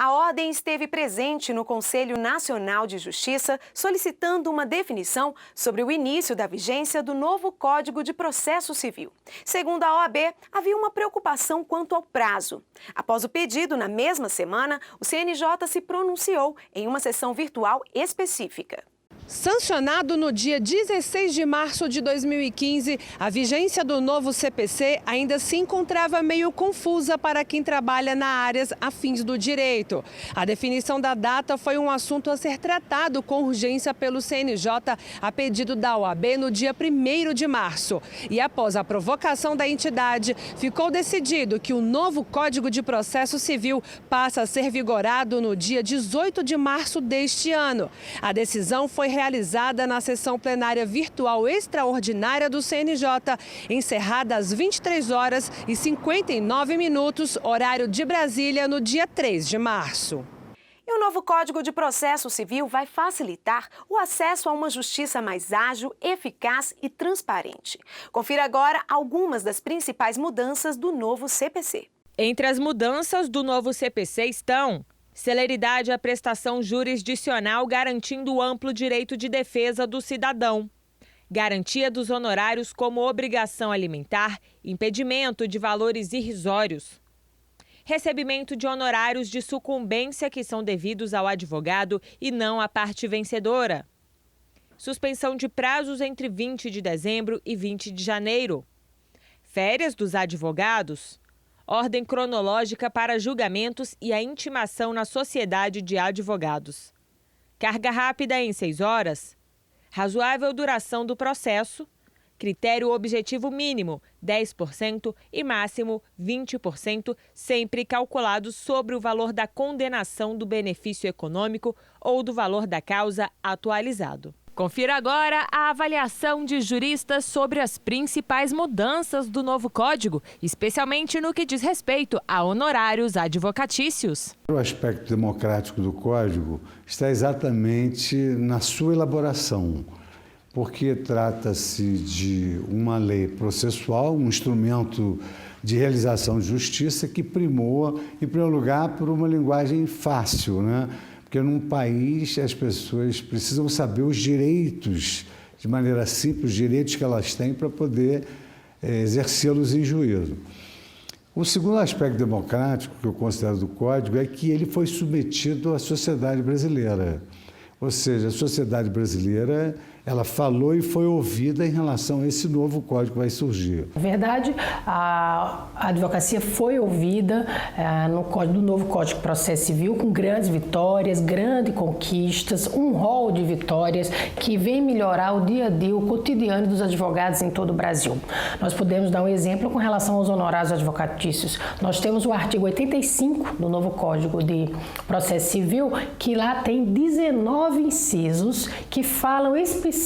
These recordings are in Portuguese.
A Ordem esteve presente no Conselho Nacional de Justiça solicitando uma definição sobre o início da vigência do novo Código de Processo Civil. Segundo a OAB, havia uma preocupação quanto ao prazo. Após o pedido, na mesma semana, o CNJ se pronunciou em uma sessão virtual específica. Sancionado no dia 16 de março de 2015, a vigência do novo CPC ainda se encontrava meio confusa para quem trabalha na áreas afins do direito. A definição da data foi um assunto a ser tratado com urgência pelo CNJ a pedido da OAB no dia 1º de março. E após a provocação da entidade, ficou decidido que o novo Código de Processo Civil passa a ser vigorado no dia 18 de março deste ano. A decisão foi realizada na sessão plenária virtual extraordinária do CNJ, encerrada às 23h59, horário de Brasília, no dia 3 de março. E o novo Código de Processo Civil vai facilitar o acesso a uma justiça mais ágil, eficaz e transparente. Confira agora algumas das principais mudanças do novo CPC. Entre as mudanças do novo CPC estão: celeridade à prestação jurisdicional garantindo amplo direito de defesa do cidadão. Garantia dos honorários como obrigação alimentar, impedimento de valores irrisórios. Recebimento de honorários de sucumbência que são devidos ao advogado e não à parte vencedora. Suspensão de prazos entre 20 de dezembro e 20 de janeiro. Férias dos advogados. Ordem cronológica para julgamentos e a intimação na sociedade de advogados. Carga rápida em 6 horas. Razoável duração do processo. Critério objetivo mínimo 10% e máximo 20%, sempre calculados sobre o valor da condenação do benefício econômico ou do valor da causa atualizado. Confira agora a avaliação de juristas sobre as principais mudanças do novo Código, especialmente no que diz respeito a honorários advocatícios. O aspecto democrático do Código está exatamente na sua elaboração, porque trata-se de uma lei processual, um instrumento de realização de justiça que primou, em primeiro lugar, por uma linguagem fácil, né? Porque num país as pessoas precisam saber os direitos, de maneira simples, os direitos que elas têm para poder exercê-los em juízo. O segundo aspecto democrático que eu considero do Código é que ele foi submetido à sociedade brasileira. Ou seja, a sociedade brasileira, ela falou e foi ouvida em relação a esse novo código que vai surgir. Na verdade, a advocacia foi ouvida no novo Código de Processo Civil com grandes vitórias, grandes conquistas, um rol de vitórias que vem melhorar o dia a dia, o cotidiano dos advogados em todo o Brasil. Nós podemos dar um exemplo com relação aos honorários advocatícios. Nós temos o artigo 85 do novo Código de Processo Civil, que lá tem 19 incisos que falam especificamente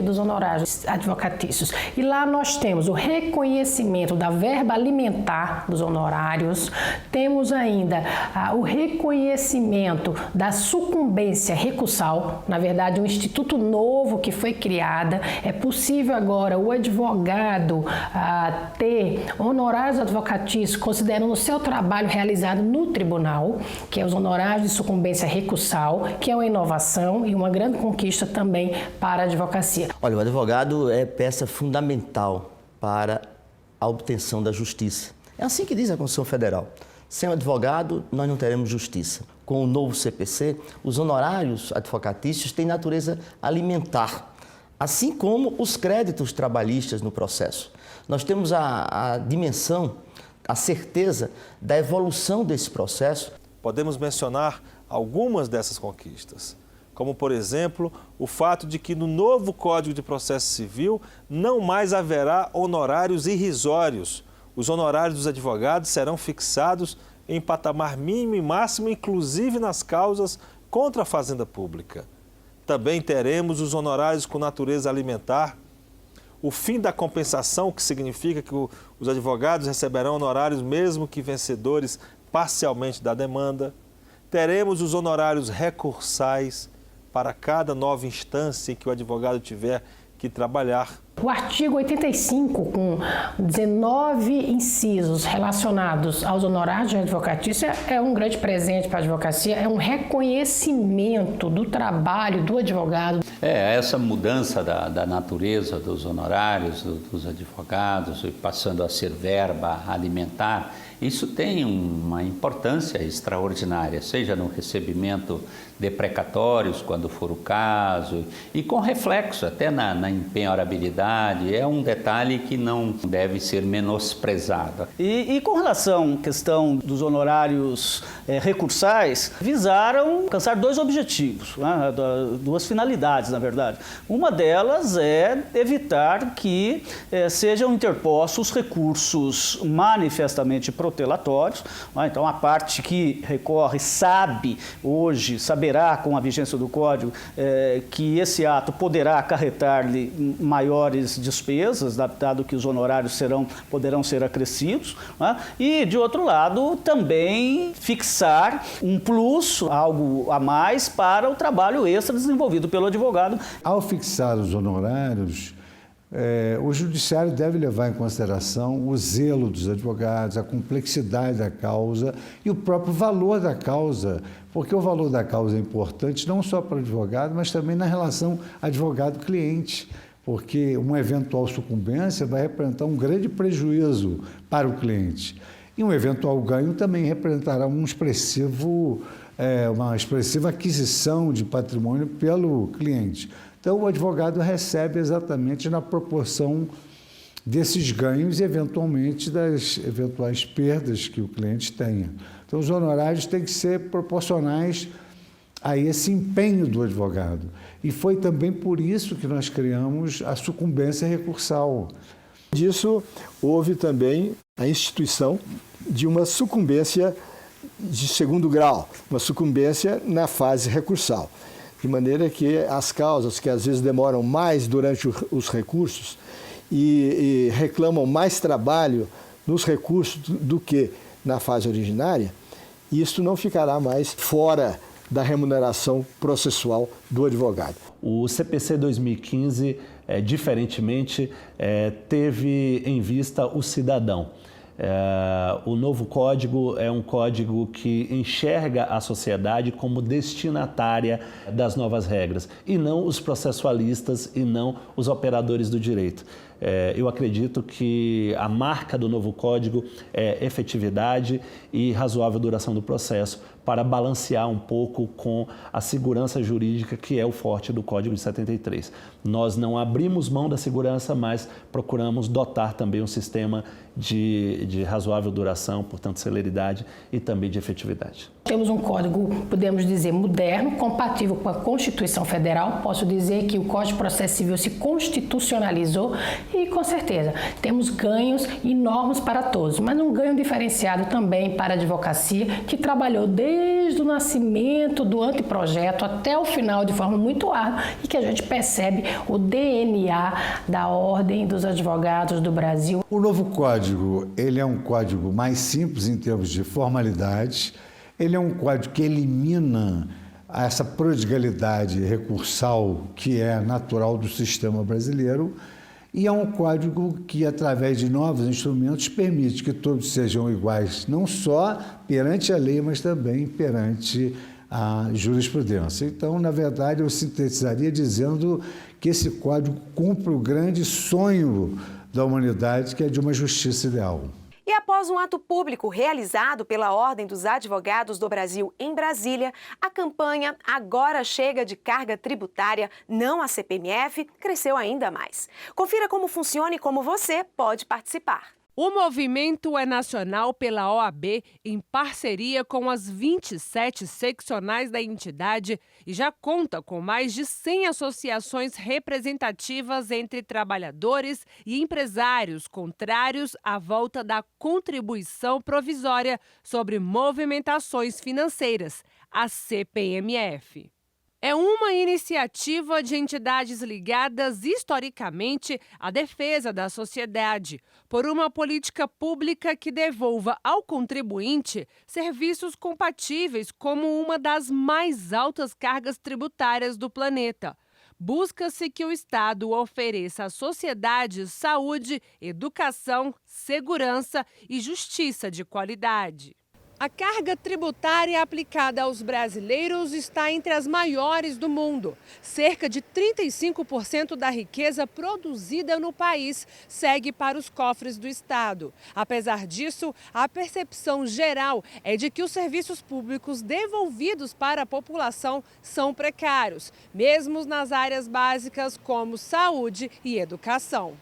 dos honorários advocatícios. E lá nós temos o reconhecimento da verba alimentar dos honorários, temos ainda o reconhecimento da sucumbência recursal, na verdade um instituto novo que foi criado. É possível agora o advogado ter honorários advocatícios considerando o seu trabalho realizado no tribunal, que é os honorários de sucumbência recursal, que é uma inovação e uma grande conquista também para a advocacia. Olha, o advogado é peça fundamental para a obtenção da justiça. É assim que diz a Constituição Federal. Sem o advogado, nós não teremos justiça. Com o novo CPC, os honorários advocatícios têm natureza alimentar, assim como os créditos trabalhistas no processo. Nós temos a dimensão, a certeza da evolução desse processo. Podemos mencionar algumas dessas conquistas, como, por exemplo, o fato de que no novo Código de Processo Civil não mais haverá honorários irrisórios. Os honorários dos advogados serão fixados em patamar mínimo e máximo, inclusive nas causas contra a fazenda pública. Também teremos os honorários com natureza alimentar, o fim da compensação, que significa que os advogados receberão honorários mesmo que vencedores parcialmente da demanda. Teremos os honorários recursais para cada nova instância em que o advogado tiver que trabalhar. O artigo 85, com 19 incisos relacionados aos honorários de advocatícia, é um grande presente para a advocacia, é um reconhecimento do trabalho do advogado. Essa mudança da natureza dos honorários dos advogados, passando a ser verba alimentar, isso tem uma importância extraordinária, seja no recebimento de precatórios, quando for o caso, e com reflexo até na empenhorabilidade. É um detalhe que não deve ser menosprezado. E com relação à questão dos honorários recursais, visaram alcançar dois objetivos, né? Duas finalidades, na verdade. Uma delas é evitar que sejam interpostos recursos manifestamente protelatórios. Então, a parte que recorre saberá com a vigência do Código que esse ato poderá acarretar-lhe maiores despesas, dado que os honorários poderão ser acrescidos, né? E, de outro lado, também fixar um plus, algo a mais, para o trabalho extra desenvolvido pelo advogado. Ao fixar os honorários, o judiciário deve levar em consideração o zelo dos advogados, a complexidade da causa e o próprio valor da causa, porque o valor da causa é importante não só para o advogado, mas também na relação advogado-cliente, porque uma eventual sucumbência vai representar um grande prejuízo para o cliente. E um eventual ganho também representará uma expressiva aquisição de patrimônio pelo cliente. Então, o advogado recebe exatamente na proporção desses ganhos e, eventualmente, das eventuais perdas que o cliente tenha. Então, os honorários têm que ser proporcionais a esse empenho do advogado. E foi também por isso que nós criamos a sucumbência recursal. Disso, houve também a instituição de uma sucumbência de segundo grau, uma sucumbência na fase recursal. De maneira que as causas que às vezes demoram mais durante os recursos e reclamam mais trabalho nos recursos do que na fase originária, isso não ficará mais fora da remuneração processual do advogado. O CPC 2015, diferentemente, teve em vista o cidadão. O novo código é um código que enxerga a sociedade como destinatária das novas regras, e não os processualistas e não os operadores do direito. Eu acredito que a marca do novo código é efetividade e razoável duração do processo, para balancear um pouco com a segurança jurídica, que é o forte do Código de 73. Nós não abrimos mão da segurança, mas procuramos dotar também um sistema de razoável duração, portanto, celeridade e também de efetividade. Temos um código, podemos dizer, moderno, compatível com a Constituição Federal. Posso dizer que o Código de Processo Civil se constitucionalizou e, com certeza, temos ganhos enormes para todos, mas um ganho diferenciado também para a advocacia, que trabalhou desde o nascimento do anteprojeto até o final de forma muito árdua, e que a gente percebe o DNA da Ordem dos Advogados do Brasil. O novo código, ele é um código mais simples em termos de formalidades. Ele é um código que elimina essa prodigalidade recursal que é natural do sistema brasileiro, e é um código que, através de novos instrumentos, permite que todos sejam iguais, não só perante a lei, mas também perante a jurisprudência. Então, na verdade, eu sintetizaria dizendo que esse código cumpre o grande sonho da humanidade, que é de uma justiça ideal. E após um ato público realizado pela Ordem dos Advogados do Brasil em Brasília, a campanha Agora Chega de Carga Tributária, não a CPMF, cresceu ainda mais. Confira como funciona e como você pode participar. O movimento é nacional pela OAB, em parceria com as 27 seccionais da entidade, e já conta com mais de 100 associações representativas entre trabalhadores e empresários contrários à volta da contribuição provisória sobre movimentações financeiras, a CPMF. É uma iniciativa de entidades ligadas historicamente à defesa da sociedade, por uma política pública que devolva ao contribuinte serviços compatíveis como uma das mais altas cargas tributárias do planeta. Busca-se que o Estado ofereça à sociedade saúde, educação, segurança e justiça de qualidade. A carga tributária aplicada aos brasileiros está entre as maiores do mundo. Cerca de 35% da riqueza produzida no país segue para os cofres do Estado. Apesar disso, a percepção geral é de que os serviços públicos devolvidos para a população são precários, mesmo nas áreas básicas como saúde e educação.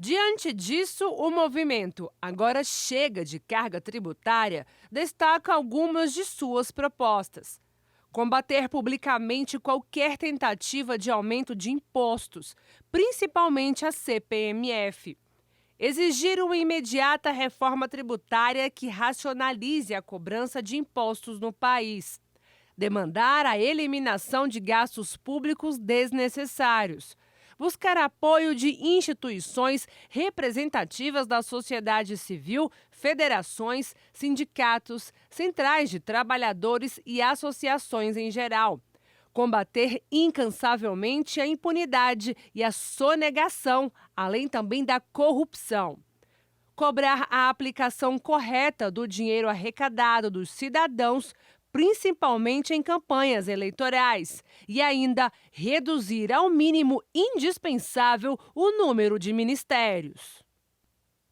Diante disso, o movimento Agora Chega de Carga Tributária destaca algumas de suas propostas. Combater publicamente qualquer tentativa de aumento de impostos, principalmente a CPMF. Exigir uma imediata reforma tributária que racionalize a cobrança de impostos no país. Demandar a eliminação de gastos públicos desnecessários. Buscar apoio de instituições representativas da sociedade civil, federações, sindicatos, centrais de trabalhadores e associações em geral. Combater incansavelmente a impunidade e a sonegação, além também da corrupção. Cobrar a aplicação correta do dinheiro arrecadado dos cidadãos, principalmente em campanhas eleitorais, e ainda reduzir ao mínimo indispensável o número de ministérios.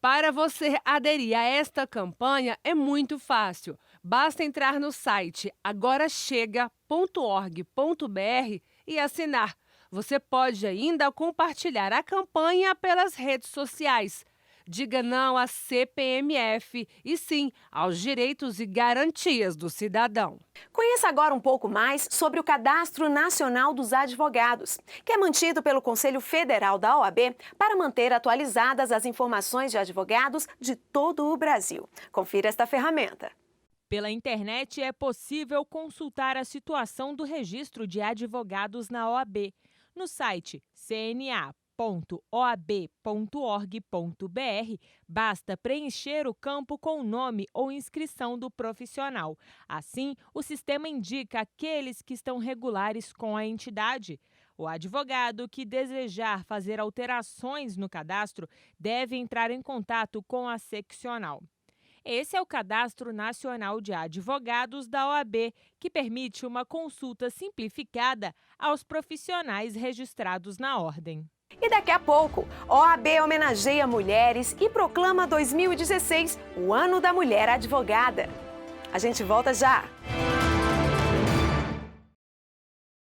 Para você aderir a esta campanha é muito fácil. Basta entrar no site agorachega.org.br e assinar. Você pode ainda compartilhar a campanha pelas redes sociais. Diga não à CPMF e sim aos direitos e garantias do cidadão. Conheça agora um pouco mais sobre o Cadastro Nacional dos Advogados, que é mantido pelo Conselho Federal da OAB para manter atualizadas as informações de advogados de todo o Brasil. Confira esta ferramenta. Pela internet é possível consultar a situação do registro de advogados na OAB no site cna.oab.org.br, basta preencher o campo com o nome ou inscrição do profissional. Assim, o sistema indica aqueles que estão regulares com a entidade. O advogado que desejar fazer alterações no cadastro deve entrar em contato com a seccional. Esse é o Cadastro Nacional de Advogados da OAB, que permite uma consulta simplificada aos profissionais registrados na ordem. E daqui a pouco, OAB homenageia mulheres e proclama 2016 o Ano da Mulher Advogada. A gente volta já!